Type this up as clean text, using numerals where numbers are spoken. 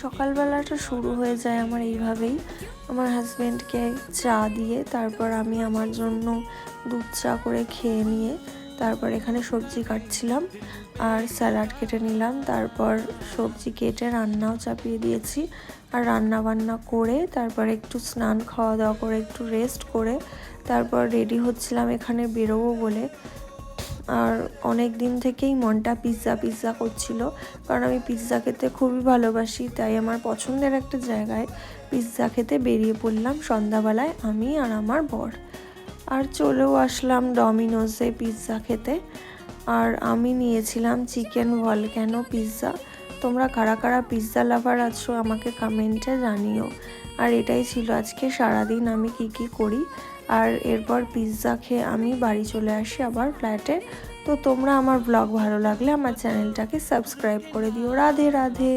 সকালবেলাটা শুরু হয়ে যায় আমার এইভাবেই, আমার হাজব্যান্ডকে চা দিয়ে, তারপর আমি আমার জন্য দুধ চা করে খেয়ে নিয়ে তারপর এখানে সবজি কাটছিলাম আর স্যালাড কেটে নিলাম। তারপর সবজি কেটে রান্নাও চাপিয়ে দিয়েছি, আর রান্না বান্না করে তারপর একটু স্নান খাওয়া দাওয়া করে একটু রেস্ট করে তারপর রেডি হচ্ছিলাম এখানে বেরোবো বলে। আর অনেক দিন থেকেই মনটা পিৎজা পিৎজা করছিল, কারণ আমি পিৎজা খেতে খুবই ভালোবাসি। তাই আমার পছন্দের একটা জায়গায় পিৎজা খেতে বেরিয়ে পড়লাম সন্ধ্যাবেলায় আমি আর আমার বর। আর চলেও আসলাম ডমিনোসে পিৎজা খেতে। আর আমি নিয়েছিলাম চিকেন ভলক্যানো পিৎজা। তোমরা কারা কারা পিৎজা লাভার আছো আমাকে কমেন্টে জানিও। আর এটাই ছিল আজকে সারাদিন আমি কি করি। আর এরপর পিৎজা খেয়ে আমি বাড়ি চলে আসি আবার ফ্ল্যাটে। তো তোমরা আমার ব্লগ ভালো লাগলে আমার চ্যানেলটাকে সাবস্ক্রাইব করে দিও। রাধে রাধে।